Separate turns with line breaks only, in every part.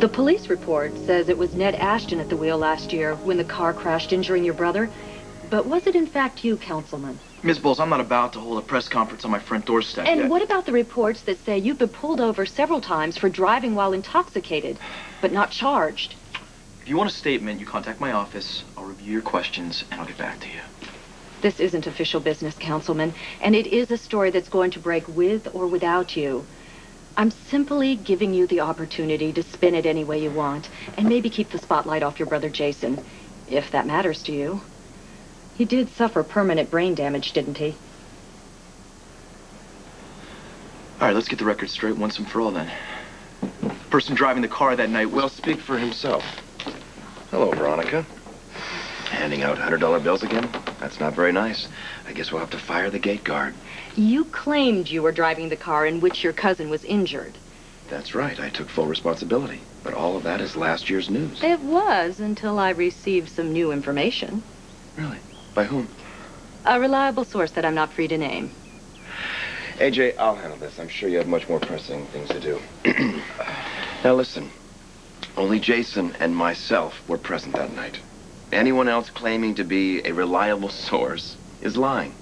The police report says it was Ned Ashton at the wheel last year when the car crashed, injuring your brother. But was it in fact you, Councilman?
Ms. Bowles, I'm not about to hold a press conference on my front doorstep yet.
And what about the reports that say you've been pulled over several times for driving while intoxicated, but not charged?
If you want a statement, you contact my office. I'll review your questions, and I'll get back to you.
This isn't official business, Councilman, and it is a story that's going to break with or without you. I'm simply giving you the opportunity to spin it any way you want, and maybe keep the spotlight off your brother Jason, if that matters to you. He did suffer permanent brain damage, didn't he?
All right, let's get the record straight once and for all, then. The person driving the car that night
will speak for himself. Hello, Veronica. Handing out $100 bills again? That's not very nice. I guess we'll have to fire the gate guard.
You claimed you were driving the car in which your cousin was injured.
That's right. I took full responsibility. But all of that is last year's news.
It was until I received some new information.
Really? By whom?
A reliable source that I'm not free to name.
AJ, I'll handle this. I'm sure you have much more pressing things to do. Now listen. Only Jason and myself were present that night. Anyone else claiming to be a reliable source is lying.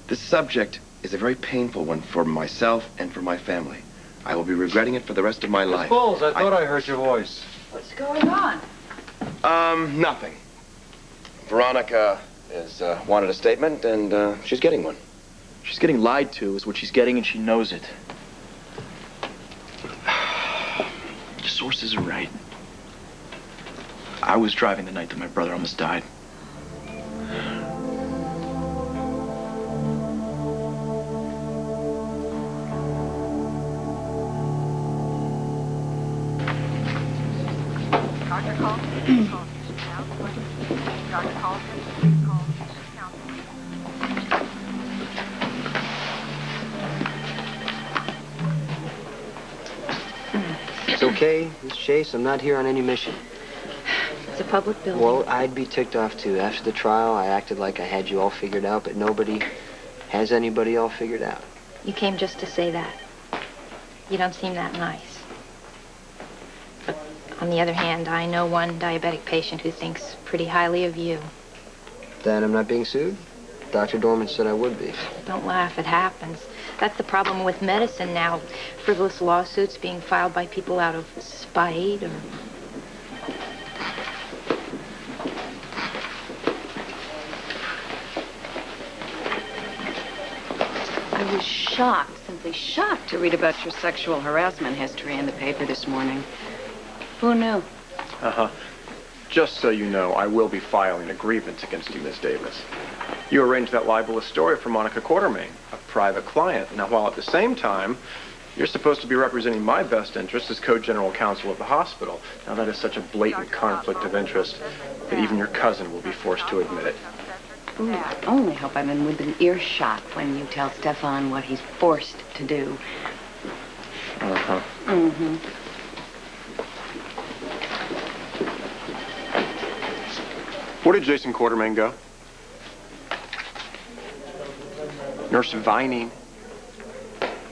This subject is a very painful one for myself and for my family. I will be regretting it for the rest of my life.
Miss Bowles, I thought I heard your voice.
What's going on?
Nothing. Veronica has wanted a statement, and she's getting one.
She's getting lied to is what she's getting, and she knows it. Your sources are right. I was driving the night that my brother almost died.
Dr. Colton, please call Dr. Colton, please call counseling.
It's okay, Miss Chase. I'm not here on any mission.
It's a public building.
Well, I'd be ticked off, too. After the trial, I acted like I had you all figured out, but nobody has anybody all figured out.
You came just to say that. You don't seem that nice. But on the other hand, I know one diabetic patient who thinks pretty highly of you.
Then I'm not being sued? Dr. Dorman said I would be.
Don't laugh, it happens. That's the problem with medicine now. Frivolous lawsuits being filed by people out of spite or...
I was shocked, simply shocked to read about your sexual harassment history in the paper this morning. Who knew?
Uh-huh. Just so you know, I will be filing a grievance against you, Miss Davis. You arranged that libelous story for Monica Quartermaine, a private client. Now, while at the same time, you're supposed to be representing my best interests as co-general counsel of the hospital. Now, that is such a blatant conflict of interest that even your cousin will be forced to admit it.
Ooh, I only hope I'm in within earshot when you tell Stefan what he's forced to do.
Uh-huh.
Mm-hmm.
Where did Jason Quartermaine go? Nurse Vining.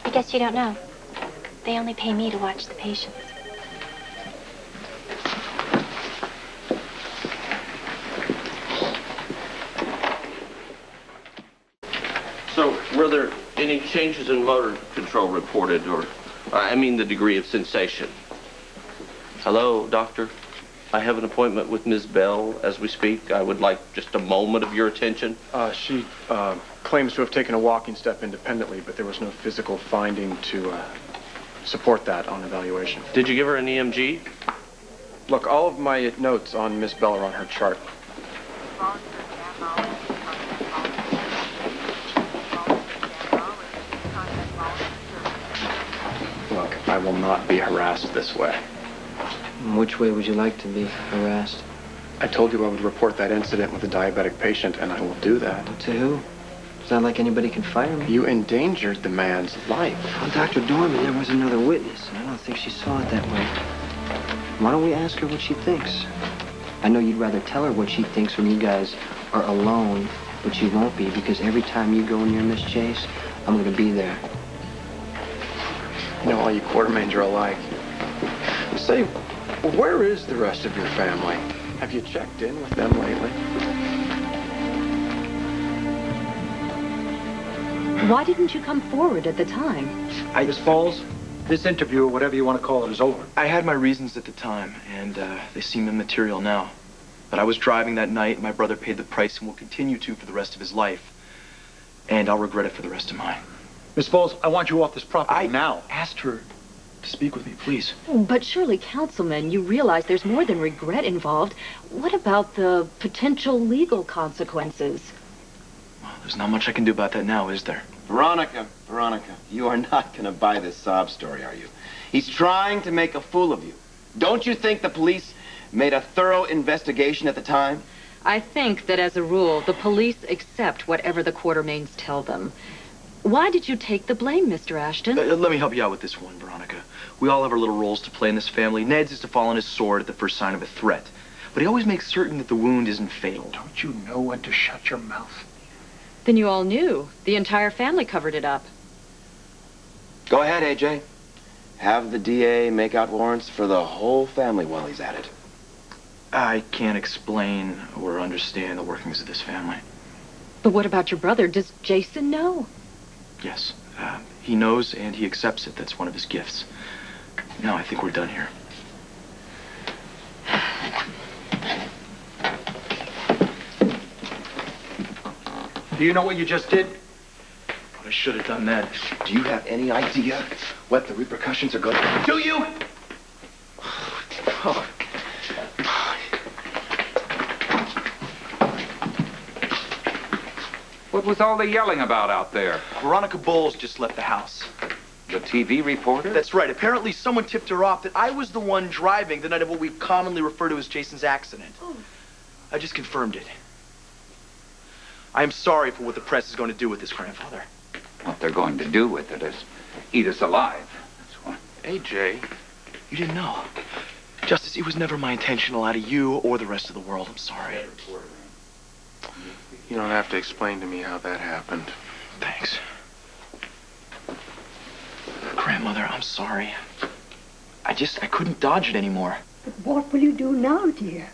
I guess you don't know. They only pay me to watch the patients.
So, were there any changes in motor control reported, or, I mean the degree of sensation? Hello, doctor. I have an appointment with Ms. Bell as we speak. I would like just a moment of your attention.
She claims to have taken a walking step independently, but there was no physical finding to support that on evaluation.
Did you give her an EMG?
Look, all of my notes on Miss Bell are on her chart. Look, I will not be harassed this way.
Which way would you like to be harassed?
I told you I would report that incident with a diabetic patient, and I will do that.
To who? It's not like anybody can fire me.
You endangered the man's life.
Well, Dr. Dorman, there was another witness, and I don't think she saw it that way. Why don't we ask her what she thinks? I know you'd rather tell her what she thinks when you guys are alone, but you won't be, because every time you go near Miss Chase, I'm going to be there.
You know, all you Quartermaines are alike. Besides, Say, where is the rest of your family? Have you checked in with them lately?
Why didn't you come forward at the time?
Miss Falls, this interview, or whatever you want to call it, is over.
I had my reasons at the time, and they seem immaterial now. But I was driving that night, my brother paid the price and will continue to for the rest of his life. And I'll regret it for the rest of mine.
Miss Falls, I want you off this property now.
I asked her to speak with me, please.
But surely, Councilman, you realize there's more than regret involved. What about the potential legal consequences?
Well, there's not much I can do about that now, is there?
Veronica, you are not going to buy this sob story, are you? He's trying to make a fool of you. Don't you think the police made a thorough investigation at the time?
I think that as a rule, the police accept whatever the Quartermaines tell them. Why did you take the blame, Mr. Ashton?
Let me help you out with this one, Veronica. We all have our little roles to play in this family. Ned's is to fall on his sword at the first sign of a threat. But he always makes certain that the wound isn't fatal.
Don't you know when to shut your mouth?
Then you all knew. The entire family covered it up.
Go ahead, AJ. Have the DA make out warrants for the whole family while he's at it.
I can't explain or understand the workings of this family.
But what about your brother? Does Jason know?
Yes, he knows and he accepts it. That's one of his gifts. Now I think we're done here.
Do you know what you just did?
But I should have done that.
Do you have any idea what the repercussions are going to be? Do you? Oh.
What was all the yelling about out there?
Veronica Bowles just left the house.
The TV reporter?
That's right. Apparently someone tipped her off that I was the one driving the night of what we commonly refer to as Jason's accident. Oh. I just confirmed it. I am sorry for what the press is going to do with this, grandfather.
What they're going to do with it is eat us alive. That's what.
AJ, you didn't know. Justice, it was never my intention to lie to you or the rest of the world. I'm sorry.
You don't have to explain to me how that happened.
Thanks. Grandmother, I'm sorry. I couldn't dodge it anymore.
But what will you do now, dear?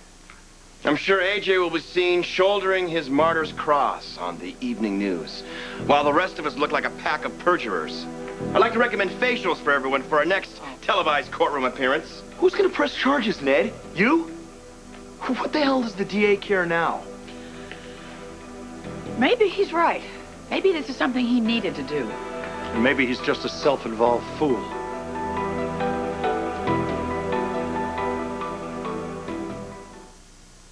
I'm sure AJ will be seen shouldering his martyr's cross on the evening news, while the rest of us look like a pack of perjurers. I'd like to recommend facials for everyone for our next televised courtroom appearance.
Who's gonna press charges, Ned? You? What the hell does the DA care now?
Maybe he's right. Maybe this is something he needed to do.
Maybe he's just a self-involved fool.